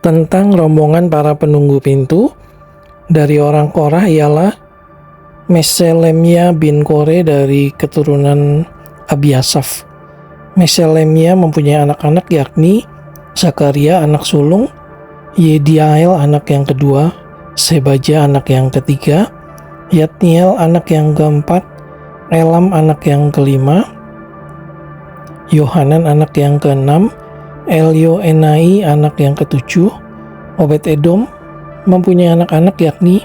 Tentang rombongan para penunggu pintu, dari orang Korah ialah Meselemia bin Kore dari keturunan Abiasaf. Meselemia mempunyai anak-anak yakni Zakaria anak sulung, Yediael anak yang kedua, Sebaja anak yang ketiga, Yatniel anak yang keempat, Elam anak yang kelima, Yohanan anak yang keenam, Elioenai anak yang ketujuh. Obed-Edom mempunyai anak-anak yakni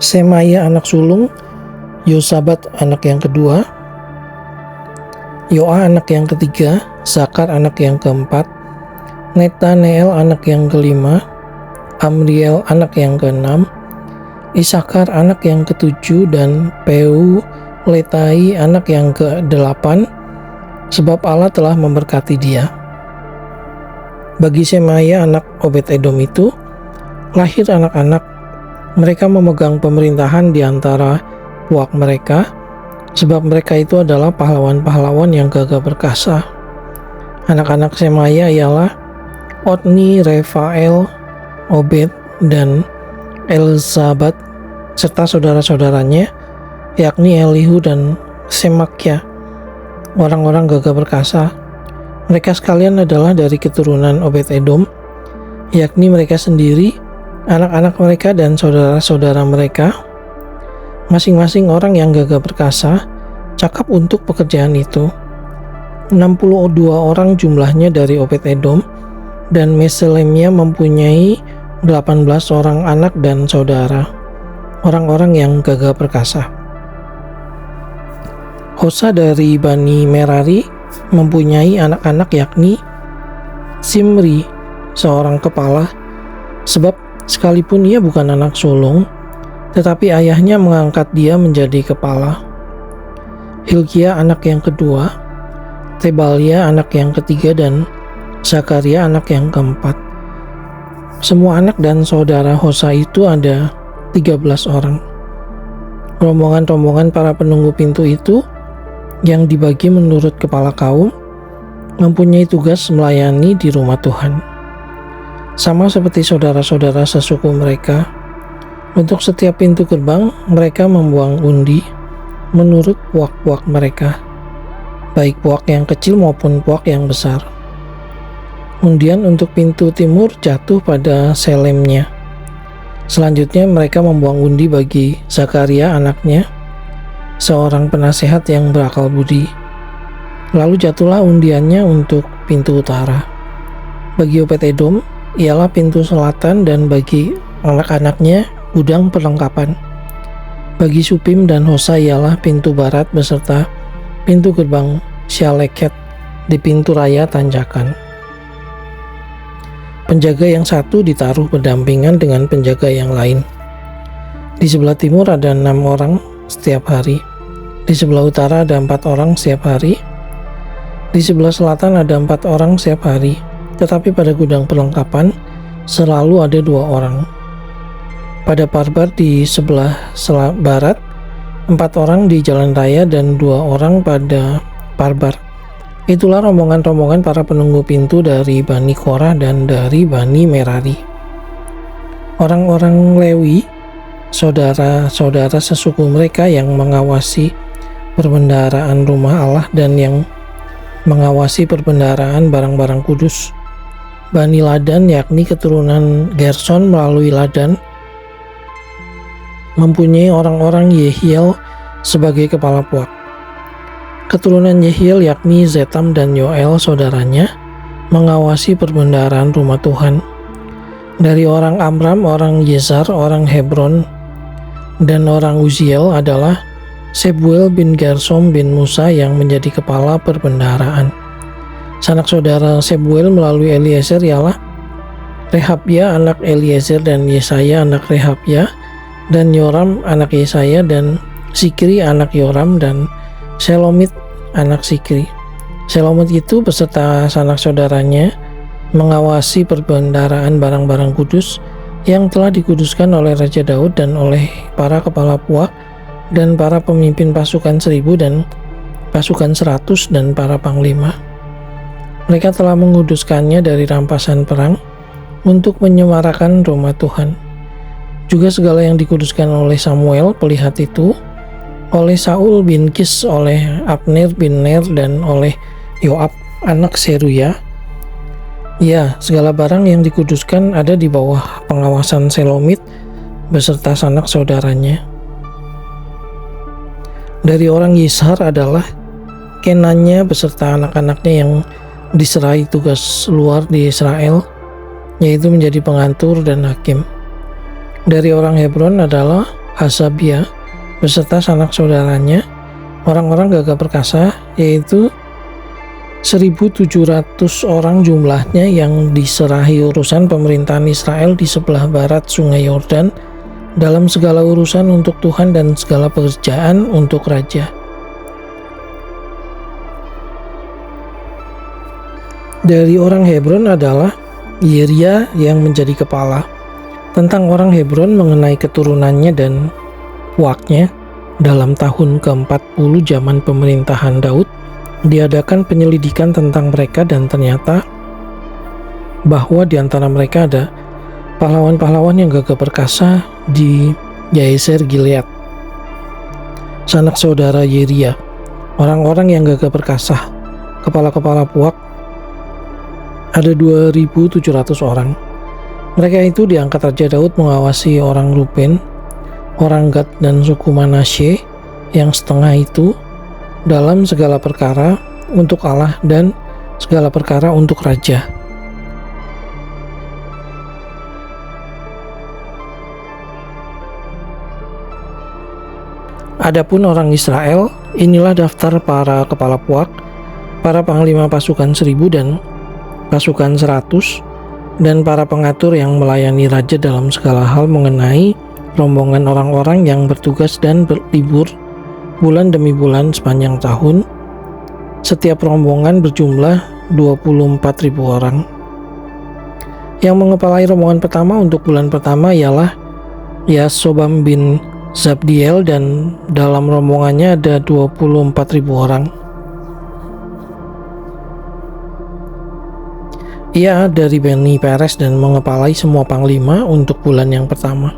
Semaya anak sulung, Yosabat anak yang kedua, Yoa anak yang ketiga, Zakar anak yang keempat, Netaneel anak yang kelima, Amriel anak yang keenam, Isakar anak yang ketujuh, dan Peuletai anak yang ke-8, sebab Allah telah memberkati dia. Bagi Semaya anak Obed-Edom itu lahir anak-anak, mereka memegang pemerintahan di antara puak mereka, sebab mereka itu adalah pahlawan-pahlawan yang gagah perkasa. Anak-anak Semaya ialah Otni, Refael, Obed, dan Elzabat, serta saudara-saudaranya yakni Elihu dan Semakya, orang-orang gagah perkasa. Mereka sekalian adalah dari keturunan Obed-Edom, yakni mereka sendiri, anak-anak mereka, dan saudara-saudara mereka, masing-masing orang yang gagah perkasa, cakap untuk pekerjaan itu. 62 orang jumlahnya dari Obed-Edom, dan Meselemia mempunyai 18 orang anak dan saudara, orang-orang yang gagah perkasa. Hosa dari Bani Merari mempunyai anak-anak yakni Simri, seorang kepala, sebab sekalipun ia bukan anak sulung, tetapi ayahnya mengangkat dia menjadi kepala. Hilkia anak yang kedua, Tebalia anak yang ketiga, dan Zakaria anak yang keempat. Semua anak dan saudara Hosa itu ada 13 orang. Rombongan-rombongan para penunggu pintu itu yang dibagi menurut kepala kaum mempunyai tugas melayani di rumah Tuhan. Sama seperti saudara-saudara sesuku mereka, untuk setiap pintu gerbang mereka membuang undi menurut puak-puak mereka, baik puak yang kecil maupun puak yang besar. Undian untuk pintu timur jatuh pada Selemnya. Selanjutnya mereka membuang undi bagi Zakaria anaknya, seorang penasehat yang berakal budi. Lalu jatuhlah undiannya untuk pintu utara. Bagi Obed-Edom ialah pintu selatan, dan bagi anak-anaknya gudang perlengkapan. Bagi Supim dan Hosa ialah pintu barat beserta pintu gerbang Syaleket di pintu raya tanjakan. Penjaga yang satu ditaruh berdampingan dengan penjaga yang lain. Di sebelah timur ada 6 orang setiap hari. Di sebelah utara ada 4 orang setiap hari. Di sebelah selatan ada 4 orang setiap hari. Tetapi pada gudang perlengkapan selalu ada 2 orang. Pada parbar di sebelah barat 4 orang di jalan raya dan 2 orang pada parbar. Itulah rombongan-rombongan para penunggu pintu dari Bani Korah dan dari Bani Merari. Orang-orang Lewi, saudara-saudara sesuku mereka yang mengawasi perbendaharaan rumah Allah dan yang mengawasi perbendaharaan barang-barang kudus. Bani Ladan yakni keturunan Gerson melalui Ladan mempunyai orang-orang Yehiel sebagai kepala puak. Keturunan Yehiel yakni Zetam dan Yoel saudaranya mengawasi perbendaharaan rumah Tuhan. Dari orang Amram, orang Yezar, orang Hebron, dan orang Uziel adalah Sebuel bin Gersom bin Musa yang menjadi kepala perbendaharaan. Sanak saudara Sebuel melalui Eliezer ialah Rehabya anak Eliezer, dan Yesaya anak Rehabya, dan Yoram anak Yesaya, dan Sikri anak Yoram, dan Selomit anak Sikri. Selomit itu beserta sanak saudaranya mengawasi perbendaharaan barang-barang kudus yang telah dikuduskan oleh Raja Daud dan oleh para kepala puak dan para pemimpin pasukan 1000 dan pasukan 100 dan para panglima. Mereka telah menguduskannya dari rampasan perang untuk menyemarakan rumah Tuhan. Juga segala yang dikuduskan oleh Samuel pelihat itu, oleh Saul bin Kis, oleh Abner bin Ner, dan oleh Yoab anak Seruya. Ya, segala barang yang dikuduskan ada di bawah pengawasan Selomit beserta sanak saudaranya. Dari orang Yishar adalah Kenanya beserta anak-anaknya yang diserai tugas luar di Israel, yaitu menjadi pengatur dan hakim. Dari orang Hebron adalah Hasabia beserta sanak saudaranya, orang-orang gagah perkasa, yaitu 1.700 orang jumlahnya yang diserahi urusan pemerintahan Israel di sebelah barat Sungai Yordan dalam segala urusan untuk Tuhan dan segala pekerjaan untuk raja. Dari orang Hebron adalah Yeria yang menjadi kepala. Tentang orang Hebron mengenai keturunannya dan puaknya, dalam tahun ke-40 zaman pemerintahan Daud, diadakan penyelidikan tentang mereka dan ternyata bahwa di antara mereka ada pahlawan-pahlawan yang gagah perkasa di Yaeser Gilead. Sanak saudara Yeria, orang-orang yang gagah perkasa, kepala-kepala puak, ada 2.700 orang. Mereka itu diangkat Raja Daud mengawasi orang Ruben, orang Gad, dan suku Manasye yang setengah itu dalam segala perkara untuk Allah dan segala perkara untuk raja. Adapun orang Israel, inilah daftar para kepala puak, para panglima pasukan 1.000 dan pasukan 100, dan para pengatur yang melayani raja dalam segala hal mengenai rombongan orang-orang yang bertugas dan berlibur bulan demi bulan sepanjang tahun. Setiap rombongan berjumlah 24.000 orang. Yang mengepalai rombongan pertama untuk bulan pertama ialah Yasobam bin Zabdiel, dan dalam rombongannya ada 24.000 orang. Ia dari Bani Peres dan mengepalai semua panglima untuk bulan yang pertama.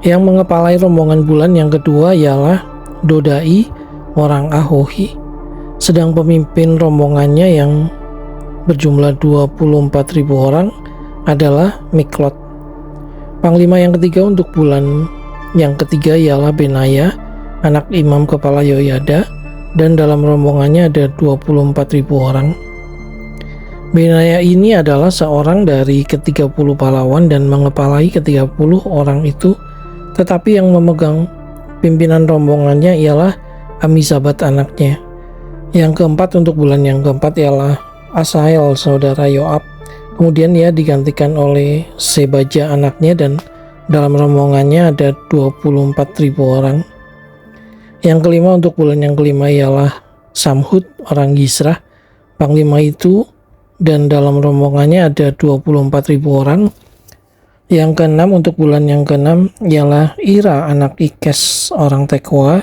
Yang mengepalai rombongan bulan yang kedua ialah Dodai orang Ahohi, sedang pemimpin rombongannya yang berjumlah 24.000 orang adalah Miklot. Panglima yang ketiga untuk bulan yang ketiga ialah Benaya, anak imam kepala Yoyada, dan dalam rombongannya ada 24.000 orang. Benaya ini adalah seorang dari ke-30 pahlawan dan mengepalai ke-30 orang itu, tetapi yang memegang pimpinan rombongannya ialah Amisabat anaknya. Yang keempat untuk bulan yang keempat ialah Asael saudara Yoab. Kemudian ia digantikan oleh Sebaja anaknya dan dalam rombongannya ada 24.000 orang. Yang kelima untuk bulan yang kelima ialah Samhud orang Yisrah, panglima itu, dan dalam rombongannya ada 24.000 orang. Yang keenam untuk bulan yang keenam ialah Ira anak Ikes orang Tekoa,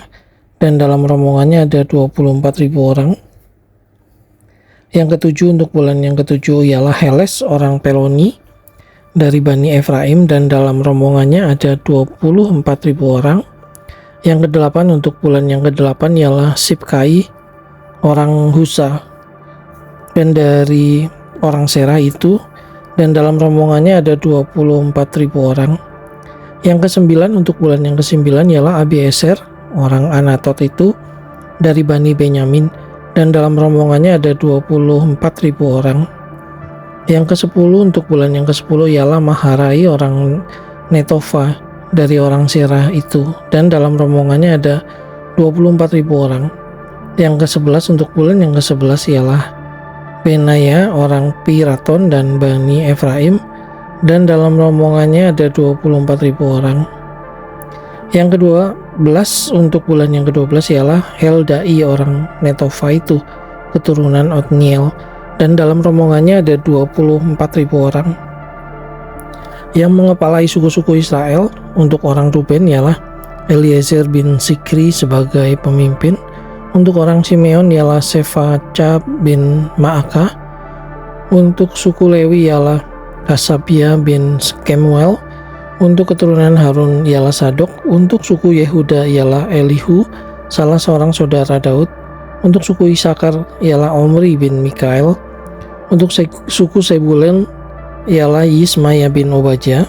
dan dalam rombongannya ada 24.000 orang. Yang ketujuh untuk bulan yang ketujuh ialah Heles orang Peloni dari Bani Efraim, dan dalam rombongannya ada 24.000 orang. Yang kedelapan untuk bulan yang kedelapan ialah Sibkai orang Husa, dan dari orang Serah itu, dan dalam rombongannya ada 24.000 orang. Yang kesembilan untuk bulan yang kesembilan ialah Abieser orang Anatot itu dari Bani Benyamin, dan dalam rombongannya ada 24.000 orang. Yang ke-10 untuk bulan yang ke-10 ialah Maharai orang Netofa dari orang Serah itu, dan dalam rombongannya ada 24.000 orang. Yang ke-11 untuk bulan yang ke-11 ialah Benaya orang Piraton dan Bani Efraim, dan dalam rombongannya ada 24.000 orang. Yang ke-12 untuk bulan yang ke-12 ialah Heldai orang Netofa itu keturunan Otniel, dan dalam rombongannya ada 24.000 orang. Yang mengepalai suku-suku Israel untuk orang Ruben ialah Eliezer bin Sikri sebagai pemimpin. Untuk orang Simeon ialah Sefaca bin Maaka. Untuk suku Lewi ialah Hasabia bin Kemuel. Untuk keturunan Harun ialah Sadok. Untuk suku Yehuda ialah Elihu, salah seorang saudara Daud. Untuk suku Isakar ialah Omri bin Mikael. Untuk suku Sebulen ialah Yismaya bin Obadya.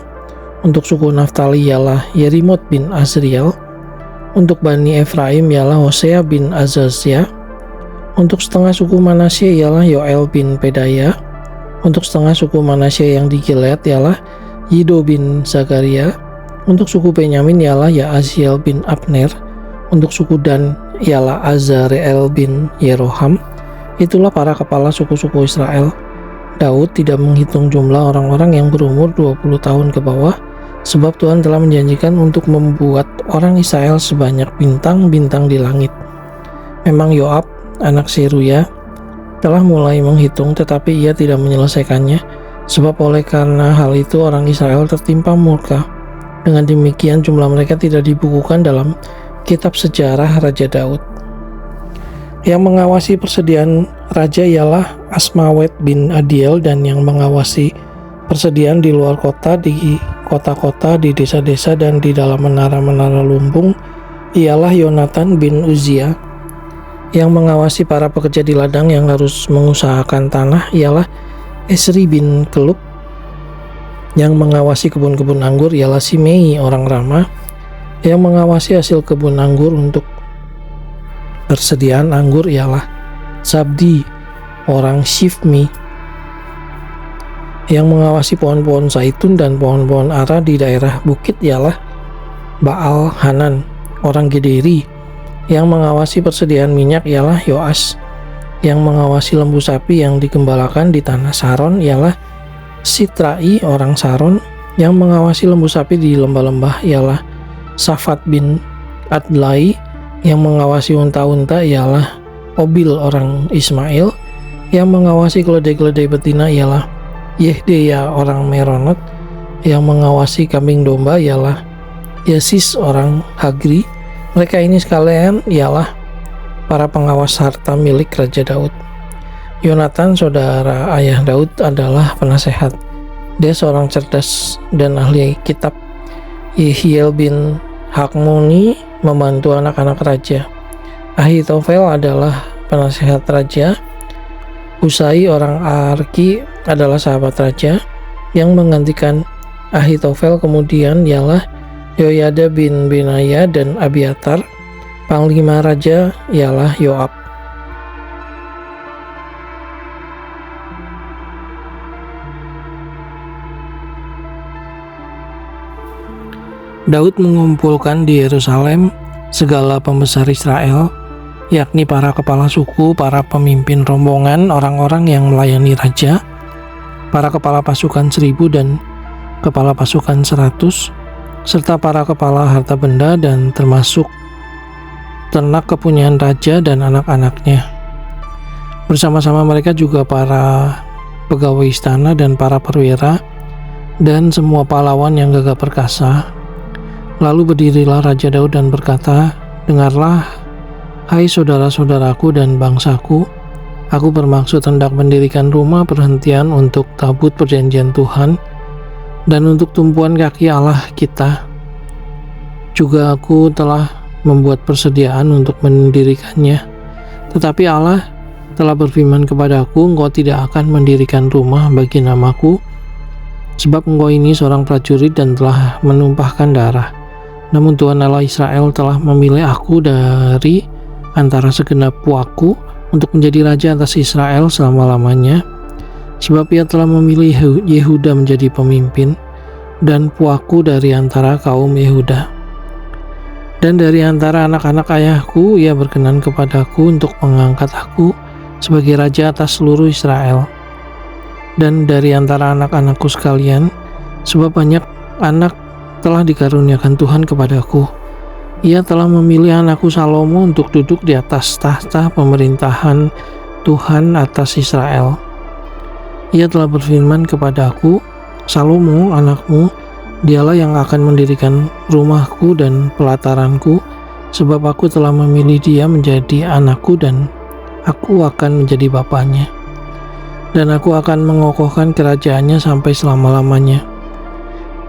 Untuk suku Naftali ialah Yerimot bin Azriel. Untuk Bani Efraim ialah Hosea bin Azazia. Untuk setengah suku Manasye ialah Yoel bin Pedaya. Untuk setengah suku Manasye yang di Gilead ialah Yido bin Zakaria. Untuk suku Benyamin ialah Yaaziel bin Abner. Untuk suku Dan ialah Azareel bin Yeroham. Itulah para kepala suku-suku Israel. Daud tidak menghitung jumlah orang-orang yang berumur 20 tahun ke bawah, sebab Tuhan telah menjanjikan untuk membuat orang Israel sebanyak bintang-bintang di langit. Memang Yoab, anak Seruya, telah mulai menghitung, tetapi ia tidak menyelesaikannya, sebab oleh karena hal itu orang Israel tertimpa murka. Dengan demikian jumlah mereka tidak dibukukan dalam kitab sejarah Raja Daud. Yang mengawasi persediaan raja ialah Asmawet bin Adiel, dan yang mengawasi persediaan di luar kota, di kota-kota, di desa-desa, dan di dalam menara-menara lumbung ialah Yonatan bin Uzia. Yang mengawasi para pekerja di ladang yang harus mengusahakan tanah ialah Esri bin Kelub. Yang mengawasi kebun-kebun anggur ialah Simei orang Rama. Yang mengawasi hasil kebun anggur untuk persediaan anggur ialah Sabdi orang Shifmi. Yang mengawasi pohon-pohon zaitun dan pohon-pohon ara di daerah bukit ialah Baal Hanan orang Gederi. Yang mengawasi persediaan minyak ialah Yoas. Yang mengawasi lembu sapi yang digembalakan di tanah Saron ialah Sitrai orang Saron. Yang mengawasi lembu sapi di lembah-lembah ialah Safat bin Adlai. Yang mengawasi unta-unta ialah Obil orang Ismail. Yang mengawasi keledai-keledai betina ialah Yehdeya orang Meronot. Yang mengawasi kambing domba ialah Yasis orang Hagri. Mereka ini sekalian ialah para pengawas harta milik Raja Daud. Yonatan, saudara ayah Daud, adalah penasehat. Dia seorang cerdas dan ahli kitab. Yehiel bin Hakmoni membantu anak-anak raja. Ahitofel adalah penasehat raja. Husai orang Arki adalah sahabat raja. Yang menggantikan Ahitofel kemudian ialah Yoyada bin Benaya dan Abiatar. Panglima raja ialah Yoab. Daud mengumpulkan di Yerusalem segala pembesar Israel, yakni para kepala suku, para pemimpin rombongan, orang-orang yang melayani raja, para kepala pasukan 1000 dan kepala pasukan 100, serta para kepala harta benda dan termasuk ternak kepunyaan raja dan anak-anaknya. Bersama-sama mereka juga para pegawai istana dan para perwira dan semua pahlawan yang gagah perkasa. Lalu berdirilah Raja Daud dan berkata, "Dengarlah, hai saudara-saudaraku dan bangsaku, aku bermaksud hendak mendirikan rumah perhentian untuk tabut perjanjian Tuhan dan untuk tumpuan kaki Allah kita. Juga aku telah membuat persediaan untuk mendirikannya. Tetapi Allah telah berfirman kepadaku, engkau tidak akan mendirikan rumah bagi namaku, sebab engkau ini seorang prajurit dan telah menumpahkan darah. Namun Tuhan Allah Israel telah memilih aku dari antara segenap puakku untuk menjadi raja atas Israel selama-lamanya, sebab ia telah memilih Yehuda menjadi pemimpin, dan puakku dari antara kaum Yehuda. Dan dari antara anak-anak ayahku, ia berkenan kepadaku untuk mengangkat aku sebagai raja atas seluruh Israel. Dan dari antara anak-anakku sekalian, sebab banyak anak telah dikaruniakan Tuhan kepadaku, ia telah memilih anakku Salomo untuk duduk di atas tahta pemerintahan Tuhan atas Israel. Ia telah berfirman kepadaku, Salomo anakmu, dialah yang akan mendirikan rumahku dan pelataranku, sebab aku telah memilih dia menjadi anakku dan aku akan menjadi bapaknya. dan aku akan mengokohkan kerajaannya sampai selama-lamanya.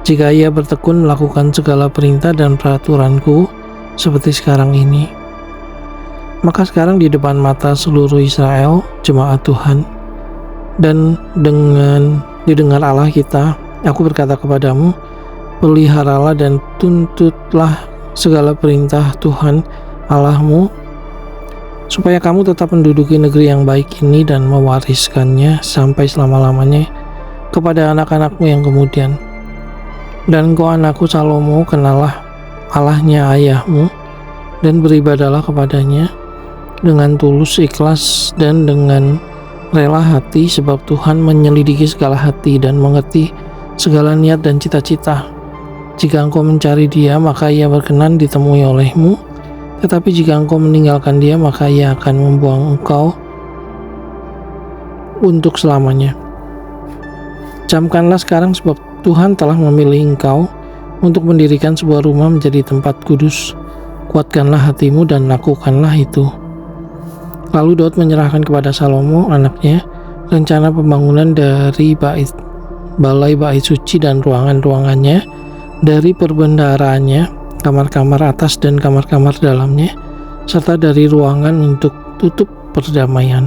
Jika ia bertekun melakukan segala perintah dan peraturanku seperti sekarang ini, maka sekarang di depan mata seluruh Israel, jemaat Tuhan, dan dengan didengar Allah kita, aku berkata kepadamu, peliharalah dan tuntutlah segala perintah Tuhan Allahmu, supaya kamu tetap menduduki negeri yang baik ini dan mewariskannya sampai selama-lamanya kepada anak-anakmu yang kemudian. Dan engkau anakku Salomo, kenalah Allahnya ayahmu dan beribadalah kepadanya dengan tulus, ikhlas, dan dengan rela hati, sebab Tuhan menyelidiki segala hati dan mengerti segala niat dan cita-cita. Jika engkau mencari Dia, maka Ia berkenan ditemui olehmu. Tetapi jika engkau meninggalkan Dia, maka Ia akan membuang engkau untuk selamanya. Camkanlah sekarang, sebab Tuhan telah memilih engkau untuk mendirikan sebuah rumah menjadi tempat kudus. Kuatkanlah hatimu dan lakukanlah itu. Lalu Daud menyerahkan kepada Salomo anaknya rencana pembangunan dari balai bait suci dan ruangan-ruangannya, dari perbendaharaannya, kamar-kamar atas dan kamar-kamar dalamnya, serta dari ruangan untuk tutup perdamaian.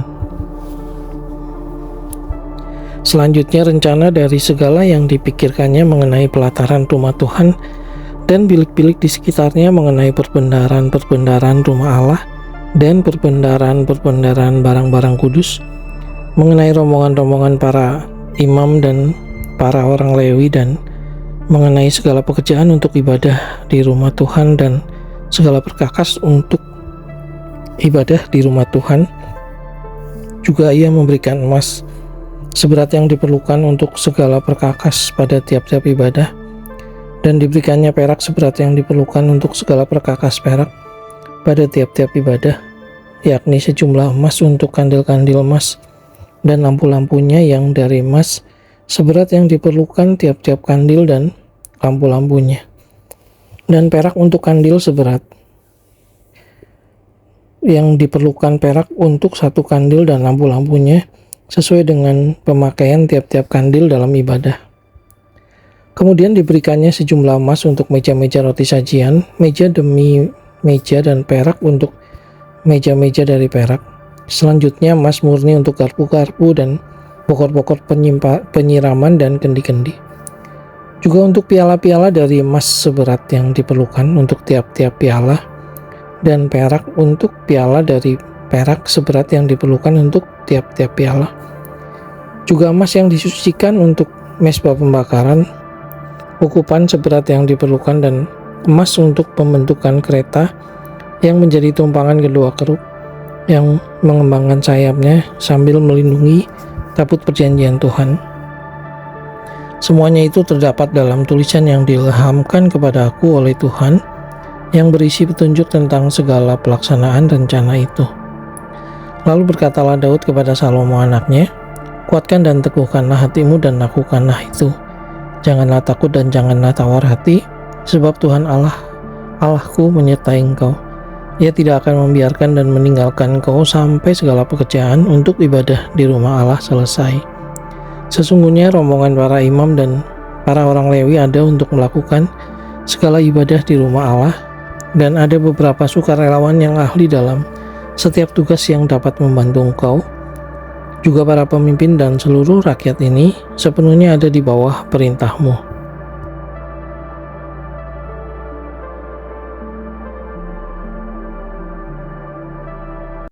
Selanjutnya, rencana dari segala yang dipikirkannya mengenai pelataran rumah Tuhan dan bilik-bilik di sekitarnya, mengenai perbendaharaan-perbendaharaan rumah Allah dan perbendaharaan-perbendaharaan barang-barang kudus, mengenai rombongan-rombongan para imam dan para orang Lewi, dan mengenai segala pekerjaan untuk ibadah di rumah Tuhan dan segala perkakas untuk ibadah di rumah Tuhan. Juga ia memberikan emas seberat yang diperlukan untuk segala perkakas pada tiap-tiap ibadah, dan diberikannya perak seberat yang diperlukan untuk segala perkakas perak pada tiap-tiap ibadah, yakni sejumlah emas untuk kandil-kandil emas dan lampu-lampunya yang dari emas seberat yang diperlukan tiap-tiap kandil dan lampu-lampunya, dan perak untuk kandil seberat yang diperlukan perak untuk satu kandil dan lampu-lampunya, sesuai dengan pemakaian tiap-tiap kandil dalam ibadah. Kemudian diberikannya sejumlah emas untuk meja-meja roti sajian, meja demi meja, dan perak untuk meja-meja dari perak. Selanjutnya emas murni untuk garpu-garpu dan pokok-pokok penyiraman dan kendi-kendi. Juga untuk piala-piala dari emas seberat yang diperlukan untuk tiap-tiap piala, dan perak untuk piala dari perak seberat yang diperlukan untuk tiap-tiap piala. Juga emas yang disucikan untuk mezbah pembakaran, ukupan seberat yang diperlukan, dan emas untuk pembentukan kereta yang menjadi tumpangan kedua keruk yang mengembangkan sayapnya sambil melindungi tabut perjanjian Tuhan. Semuanya itu terdapat dalam tulisan yang diilhamkan kepada aku oleh Tuhan, yang berisi petunjuk tentang segala pelaksanaan rencana itu. Lalu berkatalah Daud kepada Salomo anaknya, kuatkan dan teguhkanlah hatimu dan lakukanlah itu. Janganlah takut dan janganlah tawar hati, sebab Tuhan Allahku menyertai engkau. Ia tidak akan membiarkan dan meninggalkan engkau sampai segala pekerjaan untuk ibadah di rumah Allah selesai. Sesungguhnya rombongan para imam dan para orang Lewi ada untuk melakukan segala ibadah di rumah Allah, dan ada beberapa sukarelawan yang ahli dalam setiap tugas yang dapat membantu engkau. Juga para pemimpin dan seluruh rakyat ini sepenuhnya ada di bawah perintahmu.